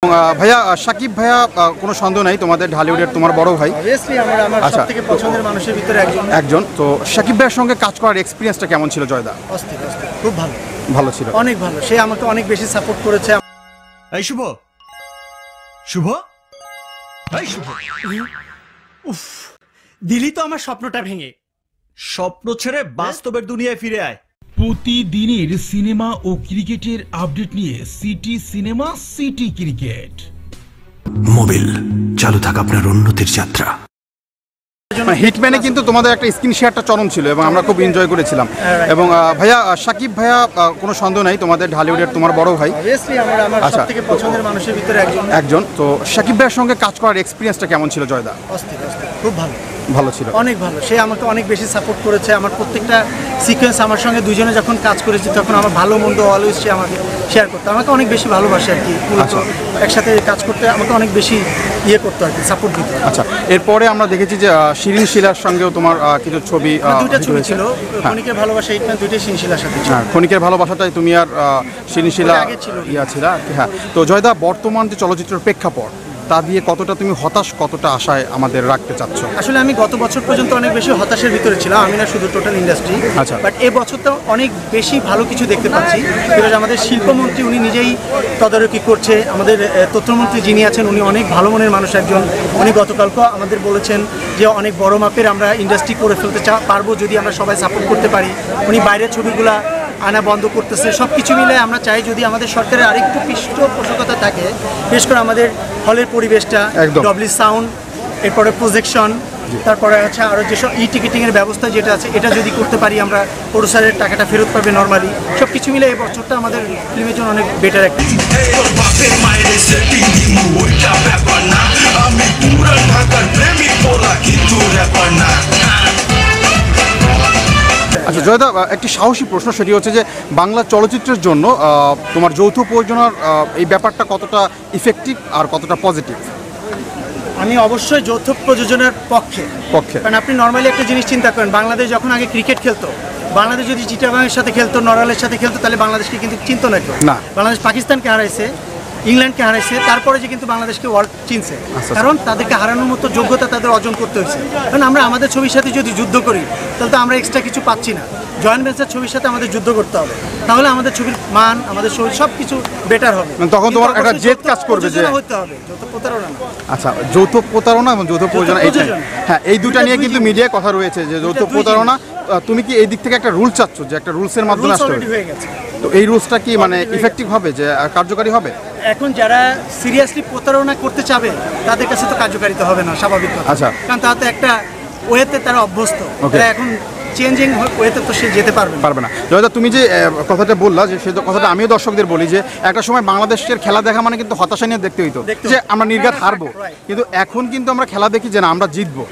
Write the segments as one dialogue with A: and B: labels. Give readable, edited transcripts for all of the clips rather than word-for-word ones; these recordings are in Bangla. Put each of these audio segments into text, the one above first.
A: ভাইয়া শাকিব ভাইয়া কোনো সন্দেহ নাই তোমাদের ঢালিউডের তোমার বড় ভাই।
B: অবভিয়াসলি আমার সবথেকে পছন্দের মানুষের ভিতরে একজন।
A: তো শাকিব ভাইয়ের সঙ্গে কাজ করার এক্সপেরিয়েন্সটা কেমন ছিল জয়দা?
B: অস্থির খুব
A: ভালো ছিল,
B: অনেক ভালো। সে আমাকে অনেক বেশি সাপোর্ট করেছে।
C: এই শুভ শুভ এই শুভ,
B: উফ, দিলি তো আমার স্বপ্নটা ভেঙে।
C: স্বপ্ন ছেড়ে বাস্তবের দুনিয়ায় ফিরে আয়।
D: প্রতিদিনের সিনেমা ও ক্রিকেটের আপডেট নিয়ে city cinema city cricket.
E: Mobil চালু থাক আপনার উন্নতির যাত্রা।
A: হিটম্যানে কিন্তু তোমাদের একটা স্ক্রিন শেয়ারটা চরম ছিল এবং আমরা খুব এনজয় করেছিলাম। এবং ভাইয়া শাকিব ভাইয়া কোনো সন্দেহ নাই তোমাদের ঢালিউডের তোমার বড় ভাই।
B: অবভিয়াসলি আমার সবথেকে পছন্দের মানুষের ভিতরে
A: একজন। তো শাকিব ভাইয়ের সঙ্গে কাজ করার এক্সপেরিয়েন্সটা কেমন ছিল জয়দা?
B: অস্থির খুব
A: ভালো ছিল,
B: অনেক ভালো। সে আমাকে অনেক বেশি সাপোর্ট করেছে। আমার প্রত্যেকটা সিকোয়েন্স আমার সঙ্গে দুজনে যখন কাজ করেছি তখন আমার ভালো মন্দ অলওয়েজ সে আমাকে শেয়ার করতো। আমাকে অনেক বেশি ভালোবাসে আর কি। একসাথে কাজ করতে আমাকে অনেক বেশি করতো আর কি, সাপোর্ট দিত।
A: আচ্ছা, এরপরে আমরা দেখেছি যে শিরিন শিলার সঙ্গেও তোমার কিছু ছবি,
B: দুইটা ছবি ছিল। ক্ষণিকের ভালোবাসা হিটম্যান দুইটাই শিরিন শিলার সাথে ছিল।
A: ক্ষণিকের ভালোবাসাটাই তুমি আর শিরিন শিলা ছিল। হ্যাঁ, তো জয়দা বর্তমান যে চলচ্চিত্রের প্রেক্ষাপট তা দিয়ে কতটা তুমি হতাশ, কতটা আশায় আমাদের রাখতে চাচ্ছ?
B: আসলে আমি গত বছর পর্যন্ত অনেক বেশি হতাশের ভিতরে ছিলাম, আমি না শুধু টোটাল ইন্ডাস্ট্রি।
A: আচ্ছা,
B: বাট এই বছর তো অনেক বেশি ভালো কিছু দেখতে পাচ্ছি। বিকজ আমাদের শিল্পমন্ত্রী উনি নিজেই তদারকি করছে। আমাদের তথ্যমন্ত্রী যিনি আছেন উনি অনেক ভালো মনের মানুষ একজন। উনি গতকালকে আমাদের বলেছেন যে অনেক বড় মাপের আমরা ইন্ডাস্ট্রি করে ফেলতে পারবো যদি আমরা সবাই সাপোর্ট করতে পারি। উনি বাইরের ছবিগুলা আনা বন্ধ করতেছে। সব কিছু মিলে আমরা চাই যদি আমাদের সরকারের আরেকটু পৃষ্ঠপোষকতা থাকে, বিশেষ করে আমাদের হলের পরিবেশটা, ডবলি সাউন্ড, এরপরে প্রজেকশন, তারপরে হচ্ছে আরও যেসব টিকিটিংয়ের ব্যবস্থা যেটা আছে এটা যদি করতে পারি আমরা, প্রডিউসারের টাকাটা ফেরত পাবে নর্মালি। সব কিছু মিলে এই বছরটা আমাদের ফিল্মের জন্য অনেক বেটার একটা।
A: আচ্ছা জয়দা, একটি সাহসী প্রশ্ন, সেটি হচ্ছে যে বাংলা চলচ্চিত্রের জন্য তোমার যৌথ প্রযোজনার এই ব্যাপারটা কতটা ইফেক্টিভ আর কতটা পজিটিভ?
B: আমি অবশ্যই যৌথ প্রযোজনার পক্ষে। কারণ আপনি নর্মালি একটা জিনিস চিন্তা করেন, বাংলাদেশ যখন আগে ক্রিকেট খেলতো, বাংলাদেশ যদি চিটাগাংয়ের সাথে খেলতো, নড়াইলের সাথে খেলতো, তাহলে বাংলাদেশকে কিন্তু চিনতো না। বাংলাদেশ পাকিস্তানকে হারাইছে, ইংল্যান্ডকে হারাইছে, তারপরে যে কিন্তু বাংলাদেশকে ওয়ার্ল্ড চিনছে। কারণ তাদেরকে হারানোর মতো যোগ্যতা তাদের অর্জন করতে হয়েছে। কারণ আমরা আমাদের ছবির সাথে যদি যুদ্ধ করি তাহলে তো আমরা এক্সট্রা কিছু পাচ্ছি না। জয়েন্ট ভেঞ্চার ছবির সাথে আমাদের যুদ্ধ করতে হবে, তাহলে আমাদের ছবির মান, আমাদের ছবি সব কিছু বেটার হবে।
A: তখন তোমার একটা জেদ কাজ করবে যে
B: হতে হবে যৌথ প্রতারণা।
A: আচ্ছা, যৌথ প্রতারণা এবং যৌথ প্রযোজনা, হ্যাঁ এই দুটা নিয়ে কিন্তু মিডিয়ায় কথা রয়েছে যে যৌথ প্রতারণা। তুমি কি এই দিক থেকে একটা রুল চাচ্ছ যে একটা রুলসের মাধ্যমে আসতে হবে? তো এই রুলসটা কি মানে ইফেক্টিভ হবে, যে কার্যকারী হবে?
B: এখন যারা সিরিয়াসলি প্রতারণা করতে চাবে তাদের কাছে তো কার্যকারিতা হবে না, স্বাভাবিক কথা।
A: আচ্ছা,
B: কারণ তারা তো একটা ওয়েতে তারা অভ্যস্ত। এখন চেঞ্জিং ওয়েতে তো সে যেতে পারবে না।
A: জয়দা, তুমি যে কথাটা বললা, যে সেই কথাটা আমিও দর্শকদের বলি যে একটা সময় বাংলাদেশের খেলা দেখা মানে কিন্তু হতাশা নিয়ে দেখতে হইতো যে আমরা নির্ঘাত হারবো, কিন্তু এখন কিন্তু আমরা খেলা দেখি যে না আমরা জিতবো।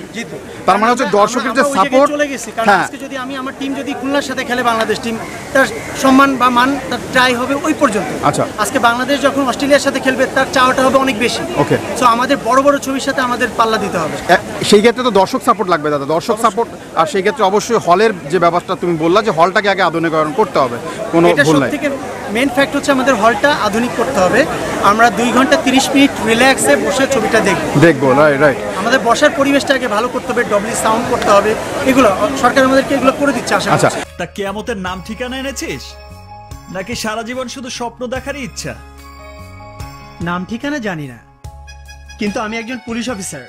A: তার মানে হচ্ছে দর্শকের যে সাপোর্ট
B: চলে গেছে। কারণ আজকে যদি আমার টিম যদি খুলনার সাথে খেলে, বাংলাদেশ টিম, তার সম্মান বা মান তার ট্রাই হবে ওই পর্যন্ত।
A: আচ্ছা,
B: আজকে বাংলাদেশ যখন অস্ট্রেলিয়ার সাথে খেলবে তার চাওয়াটা হবে অনেক বেশি।
A: ওকে,
B: সো আমাদের বড় বড় ছবির সাথে আমাদের পাল্লা দিতে হবে।
A: সেই ক্ষেত্রে তো দর্শক সাপোর্ট লাগবে দাদা, দর্শক সাপোর্ট। আর সেই ক্ষেত্রে অবশ্যই হলের যে ব্যাপারটা তুমি বললা যে হলটাকে আগে আধুনিকরণ করতে হবে, কোনো ভুল নাই।
B: সবথেকে মেইন ফ্যাক্ট হচ্ছে আমাদের হলটা আধুনিক করতে হবে। আমরা 2 ঘন্টা 30 মিনিট রিল্যাক্সে বসে ছবিটা দেখবো। রাইট, আমাদের বসার পরিবেশটা আগে ভালো করতে হবে, ডবলি সাউন্ড করতে হবে। এগুলো সরকার আমাদেরকে এগুলো করে দিচ্ছে।
A: আচ্ছা,
C: তা কিয়ামতের নাম ঠিকানা এনেছিস নাকি সারা জীবন শুধু স্বপ্ন দেখারই ইচ্ছা?
B: নাম ঠিকানা জানি না, কিন্তু আমি একজন পুলিশ অফিসার।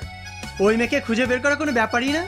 B: ওই মেয়েকে খুঁজে বের করা কোনো ব্যাপারই না।